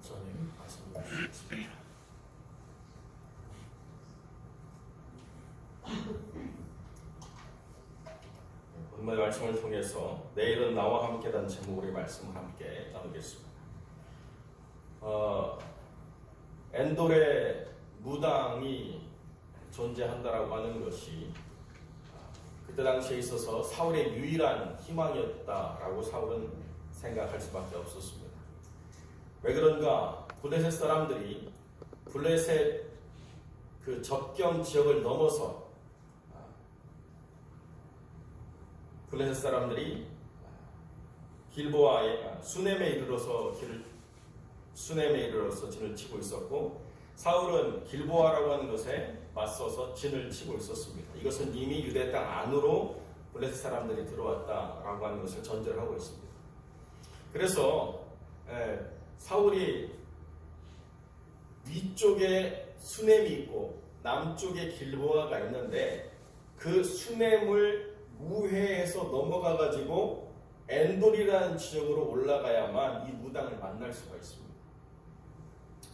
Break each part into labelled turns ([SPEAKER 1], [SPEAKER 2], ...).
[SPEAKER 1] 목사님 말씀해 주시겠습니다. 오늘 말씀을 통해서 내일은 나와 함께라는 제목으로 말씀을 함께 나누겠습니다. 엔돌의 무당이 존재한다라고 하는 것이 그때 당시에 있어서 사울의 유일한 희망이었다라고 사울은 생각할 수밖에 없었습니다. 왜 그런가? 블레셋 사람들이 블레셋 그 접경 지역을 넘어서 블레셋 사람들이 길보아에 수넴에 이르러서 진을 치고 있었고, 사울은 길보아라고 하는 것에 맞서서 진을 치고 있었습니다. 이것은 이미 유대 땅 안으로 블레셋 사람들이 들어왔다라고 하는 것을 전제를 하고 있습니다. 그래서 사울이 위쪽에 수넴이 있고 남쪽에 길보아가 있는데, 그 수넴을 우회해서 넘어가 가지고 엔돌이라는 지역으로 올라가야만 이 무당을 만날 수가 있습니다.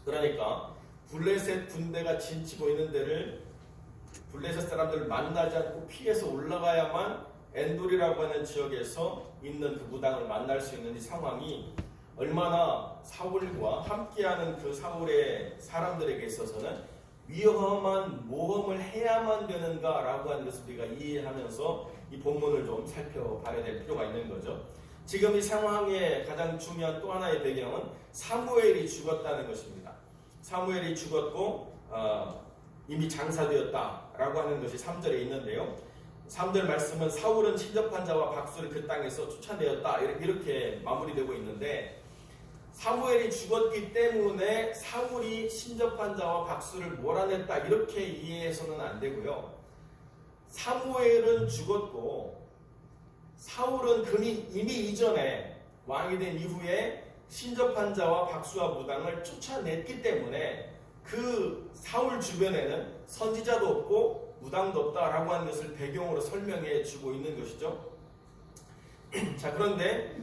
[SPEAKER 1] 그러니까 블레셋 군대가 진치고 있는 데를 블레셋 사람들을 만나지 않고 피해서 올라가야만 엔돌이라고 하는 지역에서 있는 그 무당을 만날 수 있는 이 상황이 얼마나 사울과 함께하는 그 사울의 사람들에게 있어서는 위험한 모험을 해야만 되는가라고 하는 것을 우리가 이해하면서 이 본문을 좀 살펴봐야 될 필요가 있는 거죠. 지금 이 상황의 가장 중요한 또 하나의 배경은 사무엘이 죽었다는 것입니다. 사무엘이 죽었고 이미 장사되었다라고 하는 것이 3절에 있는데요. 3절 말씀은 사울은 신접한 자와 박수를 그 땅에서 쫓아내었다 이렇게 마무리되고 있는데, 사무엘이 죽었기 때문에 사울이 신접한 자와 박수를 몰아냈다 이렇게 이해해서는 안 되고요. 사무엘은 죽었고 사울은 이미 이전에 왕이 된 이후에 신접한 자와 박수와 무당을 쫓아냈기 때문에 그 사울 주변에는 선지자도 없고 무당도 없다라고 하는 것을 배경으로 설명해 주고 있는 것이죠. 자, 그런데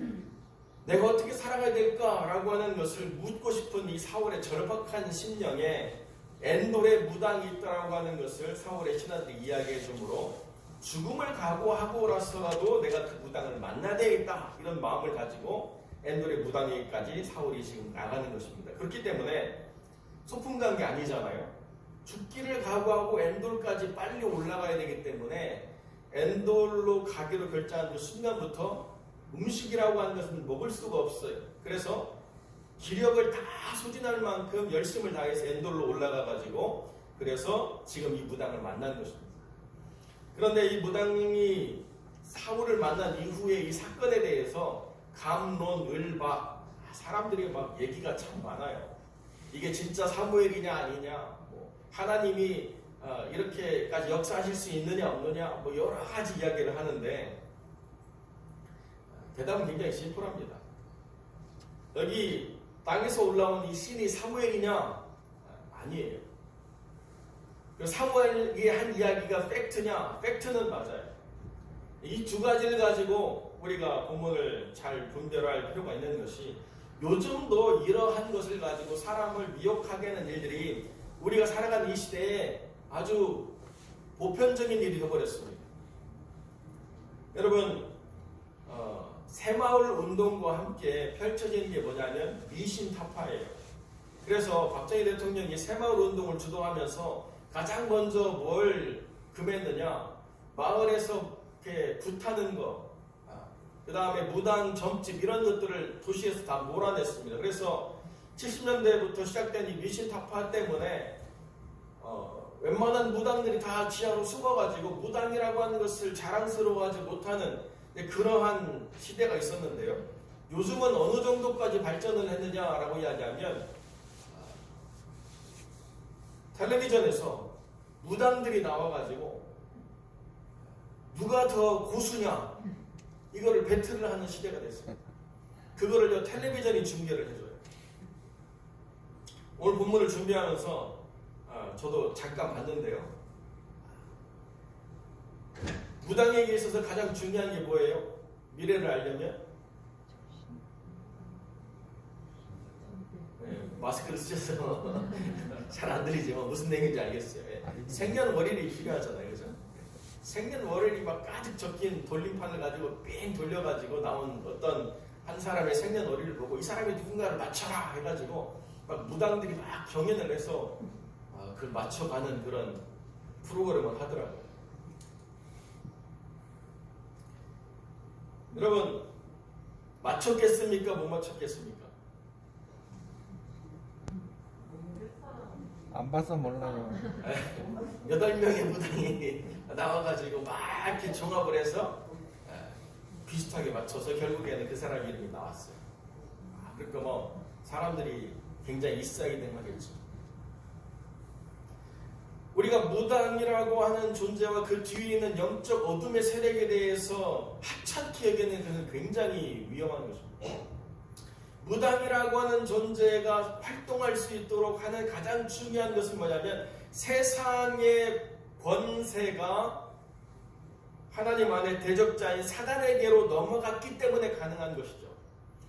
[SPEAKER 1] 내가 어떻게 살아가야 될까라고 하는 것을 묻고 싶은 이 사울의 절박한 심령에 엔돌의 무당이 있다라고 하는 것을 사울의 신하들이 이야기해 주므로 죽음을 각오하고라서라도 내가 그 무당을 만나야 되겠다 이런 마음을 가지고 엔돌의 무당에게까지 사울이 지금 나가는 것입니다. 그렇기 때문에 소풍 간 게 아니잖아요. 죽기를 각오하고 엔돌까지 빨리 올라가야 되기 때문에 엔돌로 가기로 결정한 그 순간부터 음식이라고 하는 것은 먹을 수가 없어요. 그래서 기력을 다 소진할 만큼 열심을 다해서 엔돌로 올라가가지고 그래서 지금 이 무당을 만난 것입니다. 그런데 이 무당이 사울을 만난 이후에 이 사건에 대해서 감론, 을박 사람들이 막 얘기가 참 많아요. 이게 진짜 사무엘이냐 아니냐, 하나님이 이렇게까지 역사하실 수 있느냐 없느냐 여러 가지 이야기를 하는데 대답은 굉장히 심플합니다. 여기 땅에서 올라온 이 신이 사무엘이냐? 아니에요. 사무엘이 한 이야기가 팩트냐? 팩트는 맞아요. 이 두 가지를 가지고 우리가 본문을 잘 분별할 필요가 있는 것이, 요즘도 이러한 것을 가지고 사람을 미혹하게 하는 일들이 우리가 살아가는 이 시대에 아주 보편적인 일이 되어버렸습니다. 여러분, 새마을 운동과 함께 펼쳐진 게 뭐냐면 미신타파예요. 그래서 박정희 대통령이 새마을 운동을 주도하면서 가장 먼저 뭘 금했느냐, 마을에서 이렇게 굿하는 거, 그 다음에 무당, 점집 이런 것들을 도시에서 다 몰아냈습니다. 그래서 70년대부터 시작된 이 미신타파 때문에 웬만한 무당들이 다 지하로 숨어가지고 무당이라고 하는 것을 자랑스러워하지 못하는 그러한 시대가 있었는데요. 요즘은 어느 정도까지 발전을 했느냐라고 이야기하면 텔레비전에서 무당들이 나와가지고 누가 더 고수냐 이거를 배틀을 하는 시대가 됐습니다. 그거를 텔레비전이 중계를 해줘요. 오늘 본문을 준비하면서 저도 잠깐 봤는데요. 무당에게 있어서 가장 중요한 게 뭐예요? 미래를 알려면 마스크를 쓰셔서 잘 안 들리지만 무슨 내용인지 알겠어요. 예. 생년월일이 필요하잖아요, 그죠? 생년월일이 막 가득 적힌 돌림판을 가지고 삥 돌려가지고 나온 어떤 한 사람의 생년월일을 보고 이 사람이 누군가를 맞춰라 해가지고 막 무당들이 막 경연을 해서 그걸 맞춰가는 그런 프로그램을 하더라고요. 여러분, 맞췄겠습니까? 못 맞췄겠습니까?
[SPEAKER 2] 안 봐서 몰라요.
[SPEAKER 1] 8명의 무당이 나와가지고 막 이렇게 종합을 해서 비슷하게 맞춰서 결국에는 그 사람 이름이 나왔어요. 그러니까 뭐 사람들이 굉장히 익사이딩하겠죠. 우리가 무당이라고 하는 존재와 그 뒤에 있는 영적 어둠의 세력에 대해서 하찮게 여기는 것은 굉장히 위험한 것입니다. 무당이라고 하는 존재가 활동할 수 있도록 하는 가장 중요한 것은 뭐냐면 세상의 권세가 하나님 안의 대적자인 사단에게로 넘어갔기 때문에 가능한 것이죠.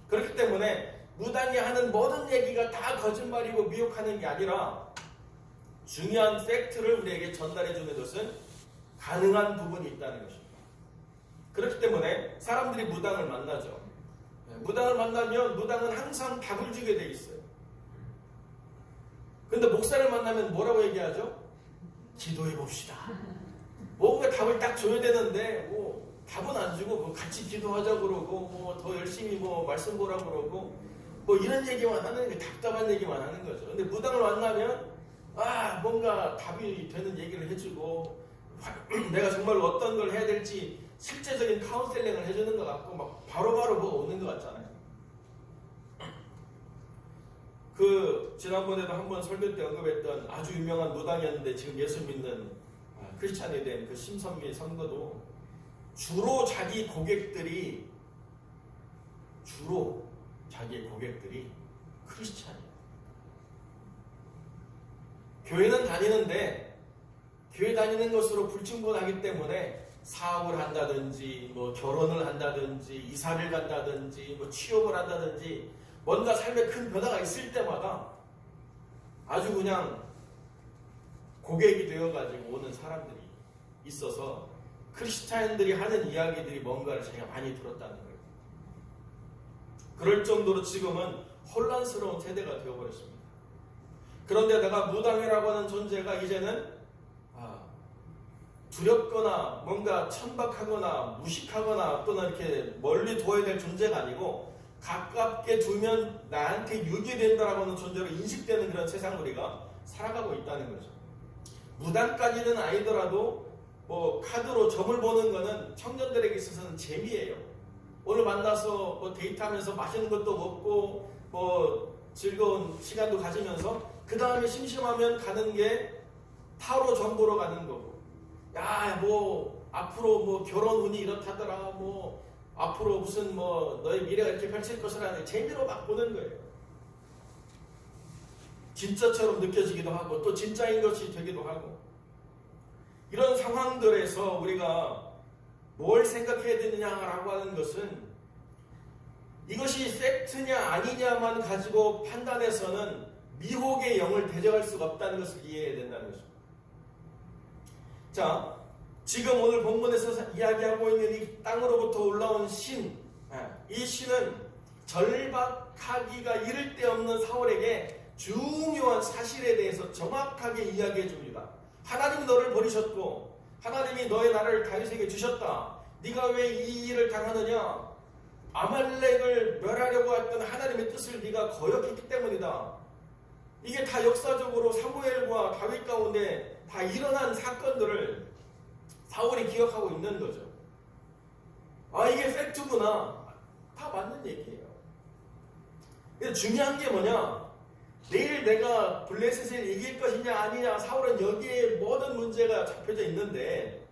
[SPEAKER 1] 그렇기 때문에 무당이 하는 모든 얘기가 다 거짓말이고 미혹하는 게 아니라 중요한 팩트를 우리에게 전달해 주는 것은 가능한 부분이 있다는 것입니다. 그렇기 때문에 사람들이 무당을 만나죠. 무당을 만나면 무당은 항상 답을 주게 돼 있어요. 근데 목사를 만나면 뭐라고 얘기하죠? 기도해 봅시다. 뭔가 답을 딱 줘야 되는데 뭐 답은 안 주고 뭐 같이 기도하자 그러고 뭐 더 열심히 뭐 말씀 보라 그러고 뭐 이런 얘기만 하는 게 답답한 얘기만 하는 거죠. 근데 무당을 만나면 뭔가 답이 되는 얘기를 해주고 내가 정말 어떤 걸 해야 될지 실제적인 카운셀링을 해주는 것 같고 막 바로바로 뭐가 오는 것 같잖아요. 지난번에도 한번 설교 때 언급했던 아주 유명한 무당이었는데 지금 예수 믿는 크리스찬이 된 그 심선미 선거도 주로 자기의 고객들이 크리스찬이에요. 교회는 다니는데 교회 다니는 것으로 불충분하기 때문에 사업을 한다든지 뭐 결혼을 한다든지 이사를 간다든지 뭐 취업을 한다든지 뭔가 삶에 큰 변화가 있을 때마다 아주 그냥 고객이 되어가지고 오는 사람들이 있어서 크리스찬들이 하는 이야기들이 뭔가를 자기가 많이 들었다는 거예요. 그럴 정도로 지금은 혼란스러운 세대가 되어버렸습니다. 그런데 내가 무당이라고 하는 존재가 이제는 두렵거나 뭔가 천박하거나 무식하거나 또는 이렇게 멀리 둬야 될 존재가 아니고 가깝게 두면 나한테 유기된다라고 하는 존재로 인식되는 그런 세상을 우리가 살아가고 있다는 거죠. 무당까지는 아니더라도 뭐 카드로 점을 보는 거는 청년들에게 있어서는 재미예요. 오늘 만나서 뭐 데이트하면서 맛있는 것도 먹고 뭐 즐거운 시간도 가지면서 그 다음에 심심하면 가는 게 타로 점 보러 가는 거고, 야 뭐 앞으로 뭐 결혼 운이 이렇다더라, 뭐 앞으로 무슨 뭐 너의 미래가 이렇게 펼칠 것이라는 재미로 막 보는 거예요. 진짜처럼 느껴지기도 하고 또 진짜인 것이 되기도 하고, 이런 상황들에서 우리가 뭘 생각해야 되느냐라고 하는 것은 이것이 팩트냐 아니냐만 가지고 판단해서는 미혹의 영을 대적할 수가 없다는 것을 이해해야 된다는 것입니다. 자, 지금 오늘 본문에서 이야기하고 있는 이 땅으로부터 올라온 신, 이 신은 절박하기가 이를 데 없는 사울에게 중요한 사실에 대해서 정확하게 이야기해 줍니다. 하나님이 너를 버리셨고 하나님이 너의 나라를 다윗에게 주셨다. 네가 왜 이 일을 당하느냐? 아말렉을 멸하려고 했던 하나님의 뜻을 네가 거역했기 때문이다. 이게 다 역사적으로 사무엘과 다윗 가운데 다 일어난 사건들을 사울이 기억하고 있는 거죠. 이게 팩트구나. 다 맞는 얘기예요. 근데 중요한 게 뭐냐? 내일 내가 블레셋을 이길 것이냐 아니냐, 사울은 여기에 모든 문제가 잡혀져 있는데,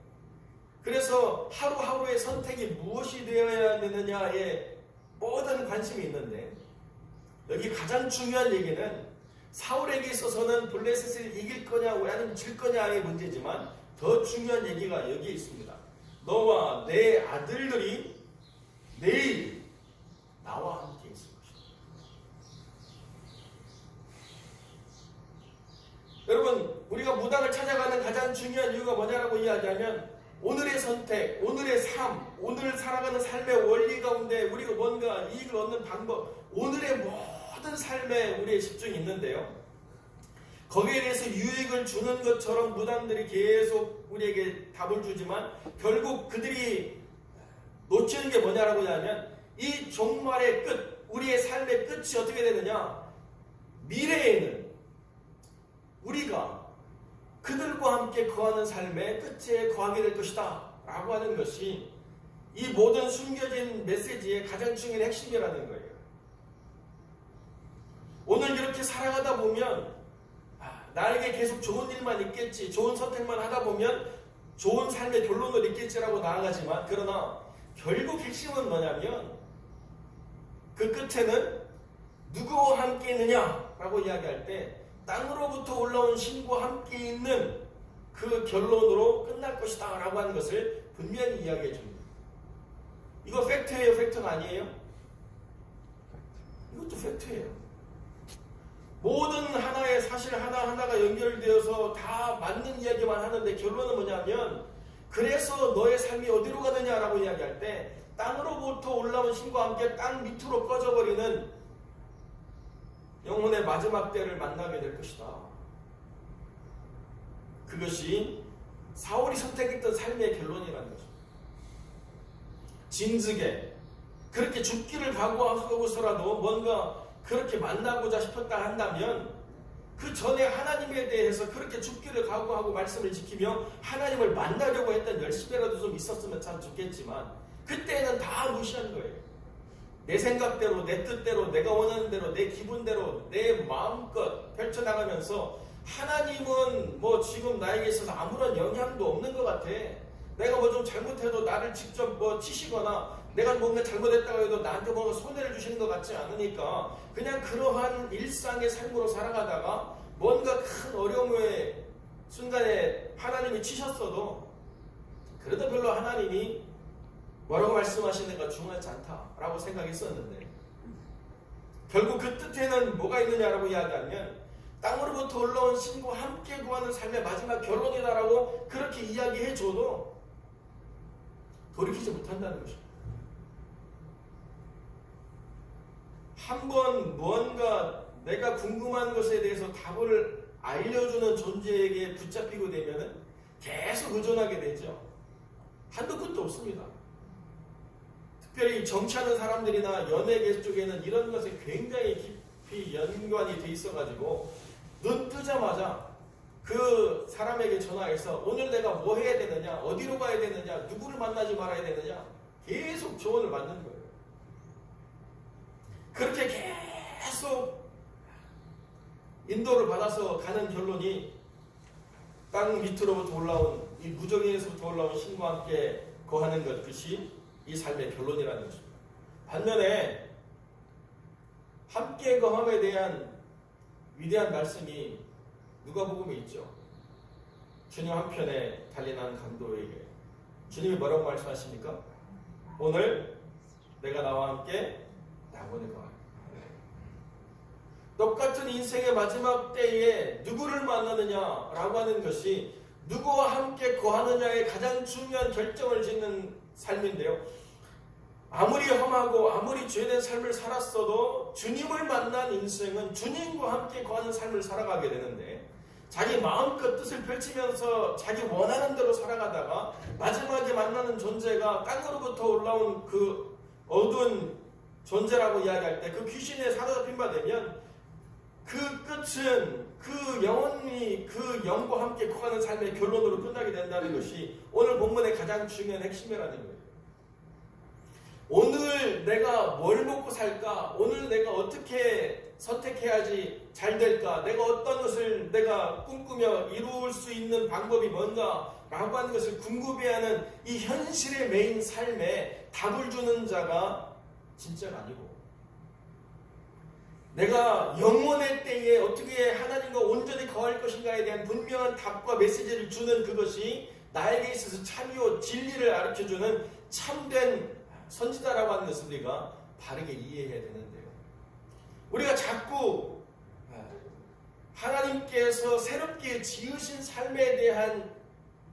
[SPEAKER 1] 그래서 하루하루의 선택이 무엇이 되어야 되느냐에 모든 관심이 있는데, 여기 가장 중요한 얘기는 사울에게 있어서는 블레셋을 이길 거냐 아니면 질 거냐의 문제지만 더 중요한 얘기가 여기에 있습니다. 너와 내 아들들이 내일 나와 함께 있을 것이다. 찾아가는 가장 중요한 이유가 뭐냐라고 이야기하면 오늘의 선택, 오늘의 삶, 오늘 살아가는 삶의 원리 가운데 우리가 뭔가 이익을 얻는 방법, 오늘의 모든 삶에 우리의 집중이 있는데요. 거기에 대해서 유익을 주는 것처럼 무당들이 계속 우리에게 답을 주지만 결국 그들이 놓치는 게 뭐냐라고 하면 이 종말의 끝, 우리의 삶의 끝이 어떻게 되느냐? 미래에는 우리가 그들과 함께 거하는 삶의 끝에 거하게 될 것이다 라고 하는 것이 이 모든 숨겨진 메시지의 가장 중요한 핵심이라는 거예요. 오늘 이렇게 살아가다 보면 나에게 계속 좋은 일만 있겠지, 좋은 선택만 하다 보면 좋은 삶의 결론을 있겠지라고 나아가지만 그러나 결국 핵심은 뭐냐면 그 끝에는 누구와 함께 있느냐 라고 이야기할 때 땅으로부터 올라온 신과 함께 있는 그 결론으로 끝날 것이다 라고 하는 것을 분명히 이야기해 줍니다. 이거 팩트예요? 팩트가 아니에요? 이것도 팩트예요. 모든 하나의 사실 하나하나가 연결되어서 다 맞는 이야기만 하는데 결론은 뭐냐면 그래서 너의 삶이 어디로 가느냐라고 이야기할 때 땅으로부터 올라온 신과 함께 땅 밑으로 꺼져버리는 영혼의 마지막 때를 만나게 될 것이다. 그것이 사울이 선택했던 삶의 결론이라는 거죠. 진즉에 그렇게 죽기를 각오하고서라도 뭔가 그렇게 만나고자 싶었다 한다면 그 전에 하나님에 대해서 그렇게 죽기를 각오하고 말씀을 지키며 하나님을 만나려고 했던 열심이라도 좀 있었으면 참 좋겠지만 그때는 다 무시한 거예요. 내 생각대로, 내 뜻대로, 내가 원하는 대로, 내 기분대로, 내 마음껏 펼쳐나가면서 하나님은 뭐 지금 나에게 있어서 아무런 영향도 없는 것 같아. 내가 뭐 좀 잘못해도 나를 직접 뭐 치시거나 내가 뭔가 잘못했다고 해도 나한테 뭔가 손해를 주시는 것 같지 않으니까 그냥 그러한 일상의 삶으로 살아가다가 뭔가 큰 어려움의 순간에 하나님이 치셨어도 그래도 별로 하나님이 뭐라고 말씀하시는가 중요하지 않다라고 생각했었는데 결국 그 뜻에는 뭐가 있느냐라고 이야기하면 땅으로부터 올라온 신과 함께 구하는 삶의 마지막 결론이다라고 그렇게 이야기해줘도 돌이키지 못한다는 것입니다. 한번 무언가 내가 궁금한 것에 대해서 답을 알려주는 존재에게 붙잡히고 되면은 계속 의존하게 되죠. 한도 끝도 없습니다. 특별히 정치하는 사람들이나 연예계 쪽에는 이런 것에 굉장히 깊이 연관이 돼 있어가지고 눈 뜨자마자 그 사람에게 전화해서 오늘 내가 뭐 해야 되느냐, 어디로 가야 되느냐, 누구를 만나지 말아야 되느냐 계속 조언을 받는 거예요. 그렇게 계속 인도를 받아서 가는 결론이 땅 밑으로부터 올라온 이 무정에서부터 올라온 신과 함께 거하는 것, 그것이 이 삶의 결론이라는 것입니다. 반면에 함께 거함에 대한 위대한 말씀이 누가복음에 있죠. 주님 한편에 달려난 강도에게 주님이 뭐라고 말씀하십니까? 오늘 내가 나와 함께 낙원에 가. 똑같은 인생의 마지막 때에 누구를 만나느냐라고 하는 것이 누구와 함께 거하느냐에 가장 중요한 결정을 짓는 삶인데요. 아무리 험하고 아무리 죄된 삶을 살았어도 주님을 만난 인생은 주님과 함께 거하는 삶을 살아가게 되는데 자기 마음껏 뜻을 펼치면서 자기 원하는 대로 살아가다가 마지막에 만나는 존재가 땅으로부터 올라온 그 어두운 존재라고 이야기할 때 그 귀신에 사로잡힌 바 되면 그 끝은 그 영혼이 그 영과 함께 거하는 삶의 결론으로 끝나게 된다는 것이 오늘 본문의 가장 중요한 핵심이라는 거예요. 오늘 내가 뭘 먹고 살까? 오늘 내가 어떻게 선택해야지 잘 될까? 내가 어떤 것을 내가 꿈꾸며 이룰 수 있는 방법이 뭔가? 라고 하는 것을 궁금해하는 이 현실의 메인 삶에 답을 주는 자가 진짜가 아니고 내가 영원의 때에 어떻게 하나님과 온전히 거할 것인가에 대한 분명한 답과 메시지를 주는 그것이 나에게 있어서 참이요 진리를 가르쳐주는 참된 선지자라고 하는 것을 우리가 바르게 이해해야 되는데요. 우리가 자꾸 하나님께서 새롭게 지으신 삶에 대한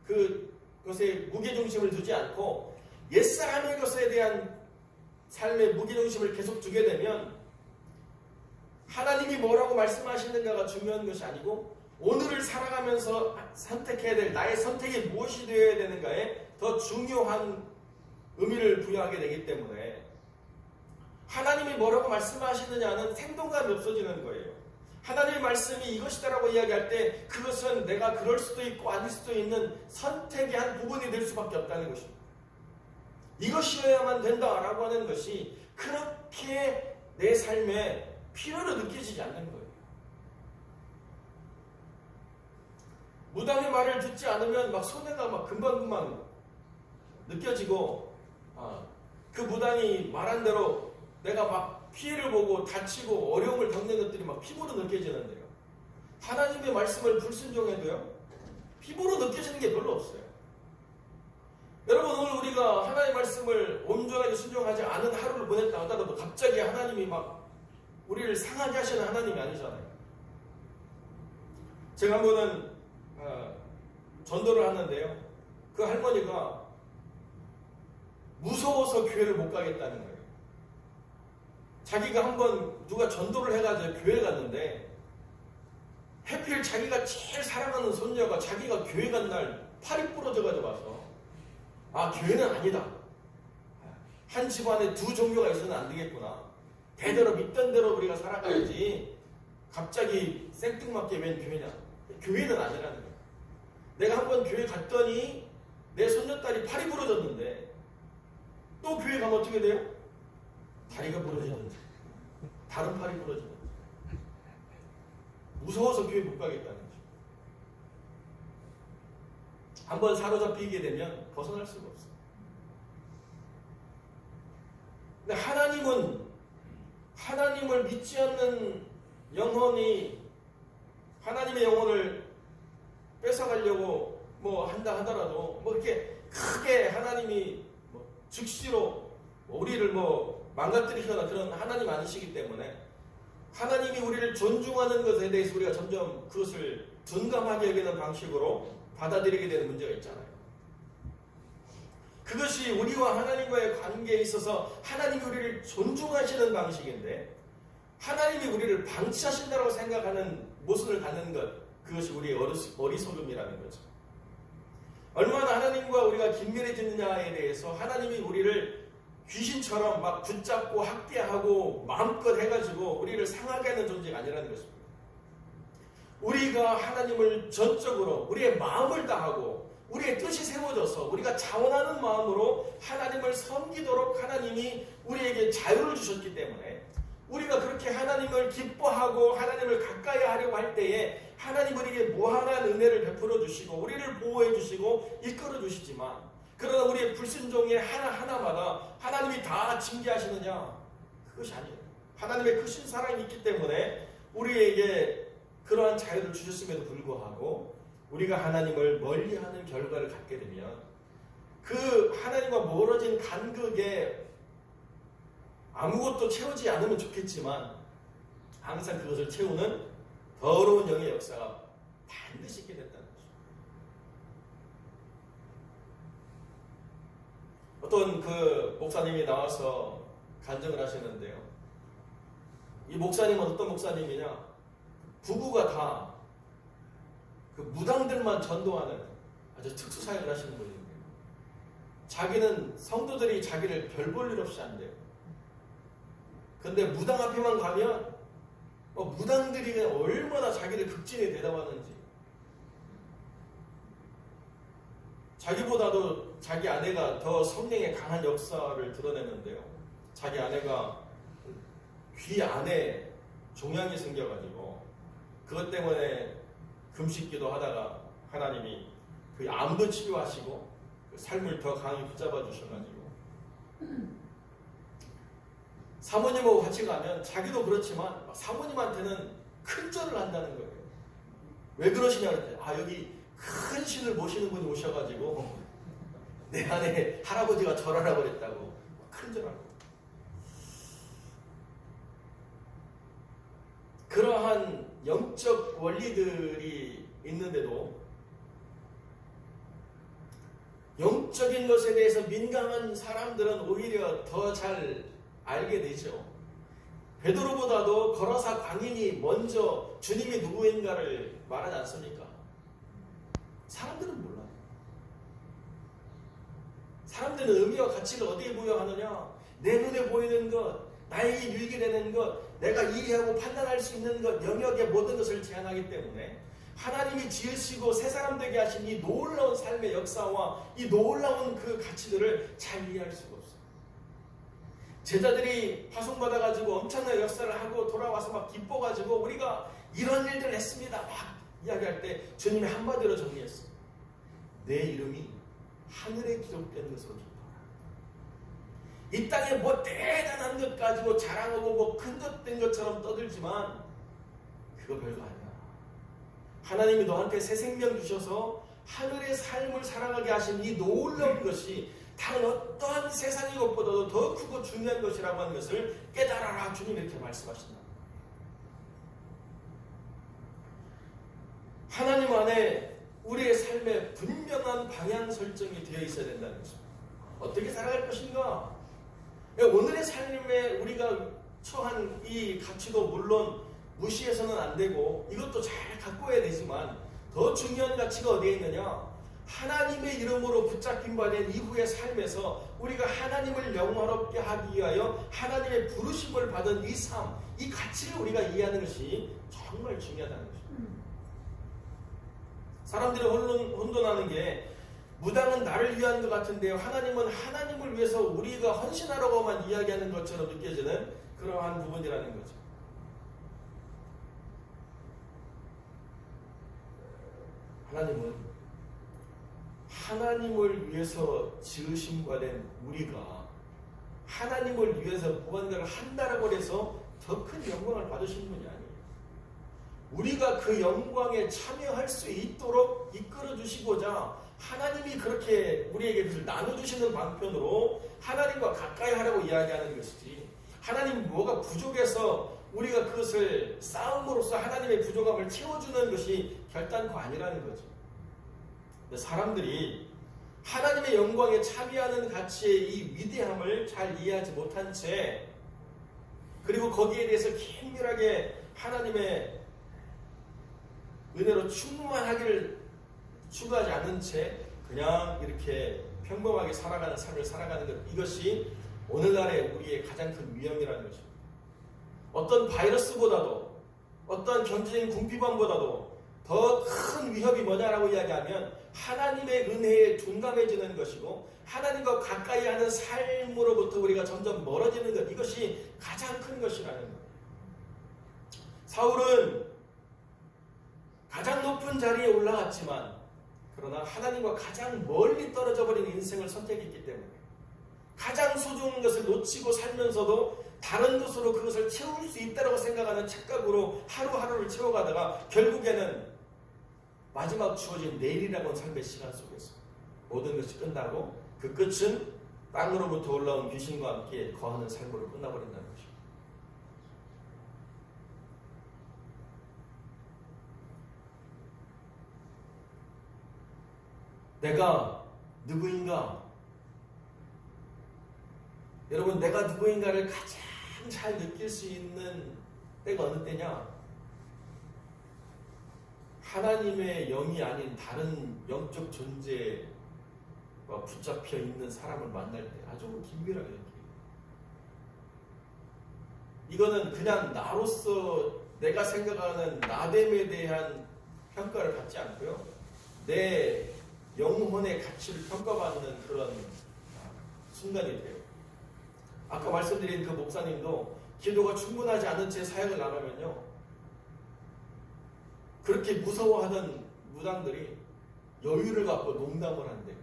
[SPEAKER 1] 그것에 무게중심을 두지 않고 옛사람의 것에 대한 삶의 무게중심을 계속 두게 되면 하나님이 뭐라고 말씀하시는가가 중요한 것이 아니고 오늘을 살아가면서 선택해야 될 나의 선택이 무엇이 되어야 되는가에 더 중요한 의미를 부여하게 되기 때문에 하나님이 뭐라고 말씀하시느냐는 생동감이 없어지는 거예요. 하나님의 말씀이 이것이다라고 이야기할 때 그것은 내가 그럴 수도 있고 아닐 수도 있는 선택의 한 부분이 될 수밖에 없다는 것입니다. 이것이어야만 된다라고 하는 것이 그렇게 내 삶에 필요로 느껴지지 않는 거예요. 무당의 말을 듣지 않으면 막 손해가 막 금방금방 느껴지고 그 무당이 말한 대로 내가 막 피해를 보고 다치고 어려움을 겪는 것들이 막 피부로 느껴지는데요. 하나님의 말씀을 불순종해도요. 피부로 느껴지는 게 별로 없어요. 여러분 오늘 우리가 하나님의 말씀을 온전하게 순종하지 않은 하루를 보냈다 하더라도 갑자기 하나님이 막 우리를 상하게 하시는 하나님이 아니잖아요. 제가 한 번은 전도를 하는데요. 그 할머니가 무서워서 교회를 못 가겠다는 거예요. 자기가 한번 누가 전도를 해가지고 교회 갔는데 해필 자기가 제일 사랑하는 손녀가 자기가 교회 간 날 팔이 부러져가지고 와서 교회는 아니다. 한 집안에 두 종교가 있어서는 안 되겠구나. 대대로 믿던 대로 우리가 살아가야지 갑자기 생뚱맞게 웬 교회냐. 교회는 아니라는 거예요. 내가 한번 교회 갔더니 내 손녀딸이 팔이 부러졌는데 또 교회 가면 어떻게 돼요? 다리가 부러지는지 다른 팔이 부러지는지 무서워서 교회 못 가겠다는 거죠. 한번 사로잡히게 되면 벗어날 수가 없어요. 근데 하나님을 믿지 않는 영혼이 하나님의 영혼을 뺏어가려고 한다 하더라도 이렇게 크게 하나님이 즉시로 우리를 망가뜨리거나 그런 하나님 아니시기 때문에 하나님이 우리를 존중하는 것에 대해서 우리가 점점 그것을 둔감하게 여기는 방식으로 받아들이게 되는 문제가 있잖아요. 그것이 우리와 하나님과의 관계에 있어서 하나님이 우리를 존중하시는 방식인데 하나님이 우리를 방치하신다고 생각하는 모습을 갖는 것, 그것이 우리의 어리석음이라는 거죠. 얼마나 하나님과 우리가 긴밀해지느냐에 대해서 하나님이 우리를 귀신처럼 막 붙잡고 학대하고 마음껏 해가지고 우리를 상하게 하는 존재가 아니라는 것입니다. 우리가 하나님을 전적으로 우리의 마음을 다하고 우리의 뜻이 세워져서 우리가 자원하는 마음으로 하나님을 섬기도록 하나님이 우리에게 자유를 주셨기 때문에 우리가 그렇게 하나님을 기뻐하고 하나님을 가까이 하려고 할 때에 하나님 우리에게 무한한 은혜를 베풀어 주시고 우리를 보호해 주시고 이끌어 주시지만 그러나 우리의 불순종의 하나하나마다 하나님이 다 징계하시느냐? 그것이 아니에요. 하나님의 크신 사랑이 있기 때문에 우리에게 그러한 자유를 주셨음에도 불구하고 우리가 하나님을 멀리하는 결과를 갖게 되면 그 하나님과 멀어진 간극에 아무것도 채우지 않으면 좋겠지만 항상 그것을 채우는 더러운 영의 역사가 반드시 있게 된다는 거죠. 어떤 그 목사님이 나와서 간증을 하시는데요. 이 목사님은 어떤 목사님이냐? 부부가 다 그 무당들만 전도하는 아주 특수 사역을 하시는 분이에요. 자기는 성도들이 자기를 별 볼 일 없이 한대요. 근데 무당 앞에만 가면 무당들이 얼마나 자기를 극진히 대답하는지 자기보다도 자기 아내가 더 성령의 강한 역사를 드러내는데요. 자기 아내가 귀 안에 종양이 생겨가지고 그것 때문에 금식기도 하다가 하나님이 그 암도 치료하시고 그 삶을 더 강히 붙잡아 주셔가지고 사모님하고 같이 가면 자기도 그렇지만 사모님한테는 큰 절을 한다는 거예요. 왜 그러시냐 그랬더니 여기 큰 신을 모시는 분이 오셔가지고 내 아내 할아버지가 절하라고 그랬다고 큰 절하고 그러한 영적 원리들이 있는데도 영적인 것에 대해서 민감한 사람들은 오히려 더 잘 알게 되죠. 베드로보다도 거라사 광인이 먼저 주님이 누구인가를 말하지 않습니까? 사람들은 몰라요. 사람들은 의미와 가치를 어디에 부여하느냐? 내 눈에 보이는 것, 나에게 유익이 되는 것, 내가 이해하고 판단할 수 있는 것, 영역의 모든 것을 제한하기 때문에 하나님이 지으시고 새 사람 되게 하신 이 놀라운 삶의 역사와 이 놀라운 그 가치들을 잘 이해할 수가 없어요. 제자들이 파송받아가지고 엄청난 역사를 하고 돌아와서 막 기뻐가지고 우리가 이런 일들을 했습니다. 막 이야기할 때 주님이 한마디로 정리했어요. 내 이름이 하늘에 기록된 것으로 기뻐하라. 이 땅에 뭐 대단한 것 가지고 자랑하고 뭐 큰 것 된 것처럼 떠들지만 그거 별거 아니야. 하나님이 너한테 새 생명 주셔서 하늘의 삶을 살아가게 하신 이 놀라운 것이 다른 어떠한 세상의 것보다도 더 크고 중요한 것이라고 하는 것을 깨달아라. 주님이 이렇게 말씀하신다. 하나님 안에 우리의 삶에 분명한 방향 설정이 되어 있어야 된다는 것입니다. 어떻게 살아갈 것인가? 오늘의 삶에 우리가 처한 이 가치도 물론 무시해서는 안 되고 이것도 잘 갖고 와야 되지만 더 중요한 가치가 어디에 있느냐? 하나님의 이름으로 붙잡힌 바 된 이후의 삶에서 우리가 하나님을 영화롭게 하기 위하여 하나님의 부르심을 받은 이 삶, 이 가치를 우리가 이해하는 것이 정말 중요하다는 것입니다. 사람들이 혼돈하는 게 무당은 나를 위한 것 같은데요. 하나님은 하나님을 위해서 우리가 헌신하라고만 이야기하는 것처럼 느껴지는 그러한 부분이라는 거죠. 하나님은 하나님을 위해서 지으신 바 된 우리가 하나님을 위해서 무언가를 한다라고 해서 더 큰 영광을 받으신 분이 아니에요. 우리가 그 영광에 참여할 수 있도록 이끌어 주시고자 하나님이 그렇게 우리에게 그것을 나눠주시는 방편으로 하나님과 가까이 하라고 이야기하는 것이지, 하나님이 뭐가 부족해서 우리가 그것을 싸움으로써 하나님의 부족함을 채워주는 것이 결단코 아니라는 거죠. 사람들이 하나님의 영광에 참여하는 가치의 이 위대함을 잘 이해하지 못한 채, 그리고 거기에 대해서 긴밀하게 하나님의 은혜로 충만하기를 추구하지 않은 채 그냥 이렇게 평범하게 살아가는 삶을 살아가는 것, 이것이 오늘날의 우리의 가장 큰 위험이라는 것입니다. 어떤 바이러스보다도 어떤 경제적인 궁핍함보다도 더 큰 위협이 뭐냐라고 이야기하면 하나님의 은혜에 둔감해지는 것이고 하나님과 가까이 하는 삶으로부터 우리가 점점 멀어지는 것, 이것이 가장 큰 것이라는 것. 사울은 가장 높은 자리에 올라갔지만 그러나 하나님과 가장 멀리 떨어져 버린 인생을 선택했기 때문에 가장 소중한 것을 놓치고 살면서도 다른 것으로 그것을 채울 수 있다고 생각하는 착각으로 하루하루를 채워가다가 결국에는 마지막 주어진 내일이라고 하는 삶의 시간 속에서 모든 것이 끝나고 그 끝은 땅으로부터 올라온 귀신과 함께 거하는 삶으로 끝나버린다는 것입니다. 내가 누구인가? 여러분, 내가 누구인가를 가장 잘 느낄 수 있는 때가 어느 때냐? 하나님의 영이 아닌 다른 영적 존재와 붙잡혀 있는 사람을 만날 때 아주 긴밀하게 느껴요. 이거는 그냥 나로서 내가 생각하는 나됨에 대한 평가를 받지 않고요, 내 영혼의 가치를 평가받는 그런 순간이 돼요. 아까 말씀드린 그 목사님도 기도가 충분하지 않은 채 사역을 나가면요, 그렇게 무서워하던 무당들이 여유를 갖고 농담을 한대.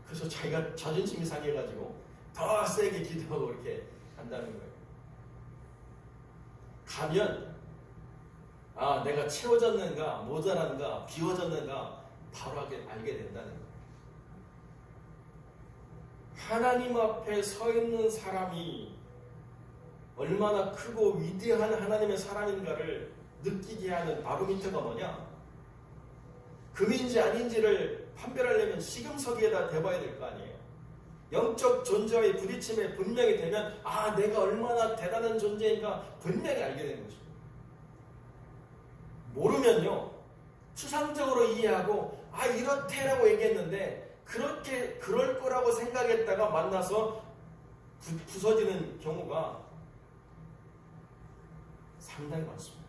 [SPEAKER 1] 그래서 자기가 자존심이 상해가지고 더 세게 기도하고 이렇게 한다는 거예요. 가면 내가 채워졌는가 모자란가 비워졌는가 바로 알게 된다는 거예요. 하나님 앞에 서 있는 사람이 얼마나 크고 위대한 하나님의 사랑인가를 느끼게 하는 바로미터가 뭐냐? 금인지 아닌지를 판별하려면 시금석에다 대봐야 될 거 아니에요. 영적 존재와의 부딪힘에 분명히 되면 내가 얼마나 대단한 존재인가 분명히 알게 되는 것입니다. 모르면요, 추상적으로 이해하고 이렇대라고 얘기했는데 그렇게 그럴 거라고 생각했다가 만나서 부서지는 경우가 상당히 많습니다.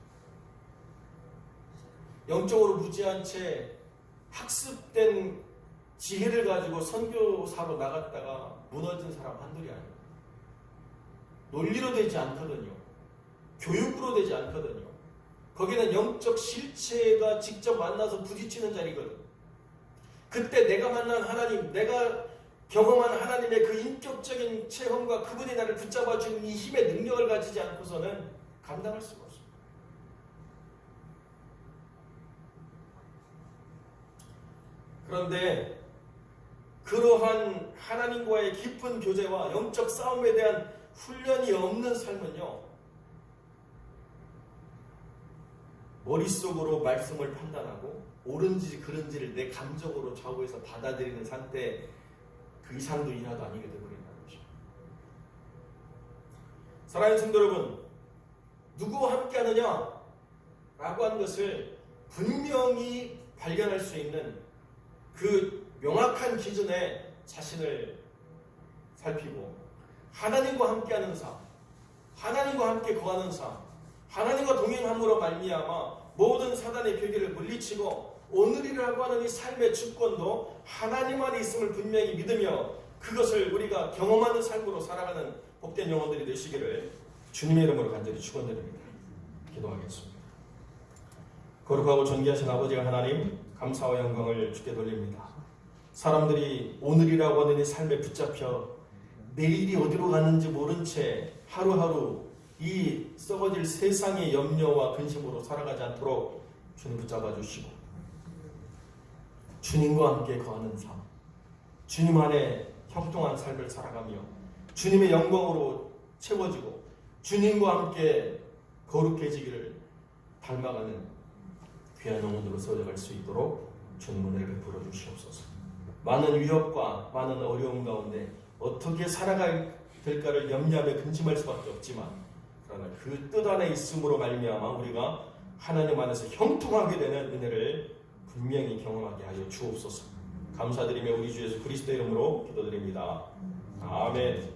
[SPEAKER 1] 영적으로 무지한 채 학습된 지혜를 가지고 선교사로 나갔다가 무너진 사람 한둘이 아니에요. 논리로 되지 않거든요. 교육으로 되지 않거든요. 거기는 영적 실체가 직접 만나서 부딪히는 자리거든요. 그때 내가 만난 하나님, 내가 경험한 하나님의 그 인격적인 체험과 그분이 나를 붙잡아 주는 이 힘의 능력을 가지지 않고서는 감당할 수가 없습니다. 그런데 그러한 하나님과의 깊은 교제와 영적 싸움에 대한 훈련이 없는 삶은요, 머릿속으로 말씀을 판단하고 옳은지 그른지를 내 감정으로 좌우해서 받아들이는 상태 그 이상도 이하도 아니게 되어버린다는 것입니다. 사랑하는 성도 여러분, 누구와 함께 하느냐? 라고 하는 것을 분명히 발견할 수 있는 그 명확한 기준에 자신을 살피고 하나님과 함께하는 삶, 하나님과 함께 거하는 삶, 하나님과 동행함으로 말미암아 모든 사단의 괴계를 물리치고 오늘이라고 하는 이 삶의 주권도 하나님 안에 있음을 분명히 믿으며 그것을 우리가 경험하는 삶으로 살아가는 복된 영혼들이 되시기를 주님의 이름으로 간절히 축원드립니다. 기도하겠습니다. 거룩하고 존귀하신 아버지 하나님, 감사와 영광을 주께 돌립니다. 사람들이 오늘이라고 하는 이 삶에 붙잡혀 내일이 어디로 가는지 모른 채 하루하루 이 썩어질 세상의 염려와 근심으로 살아가지 않도록 주님 붙잡아 주시고 주님과 함께 거하는 삶, 주님 안에 형통한 삶을 살아가며 주님의 영광으로 채워지고 주님과 함께 거룩해지기를 닮아가는 귀한 영혼으로 세워갈 수 있도록 주님 은혜를 베풀어 주시옵소서. 많은 위협과 많은 어려움 가운데 어떻게 살아가야 될까를 염려하며 근심할 수밖에 없지만 그러나 그 뜻 안에 있음으로 말미암아 우리가 하나님 안에서 형통하게 되는 은혜를 분명히 경험하게 하여 주옵소서. 감사드리며 우리 주 예수 그리스도 이름으로 기도드립니다. 아멘.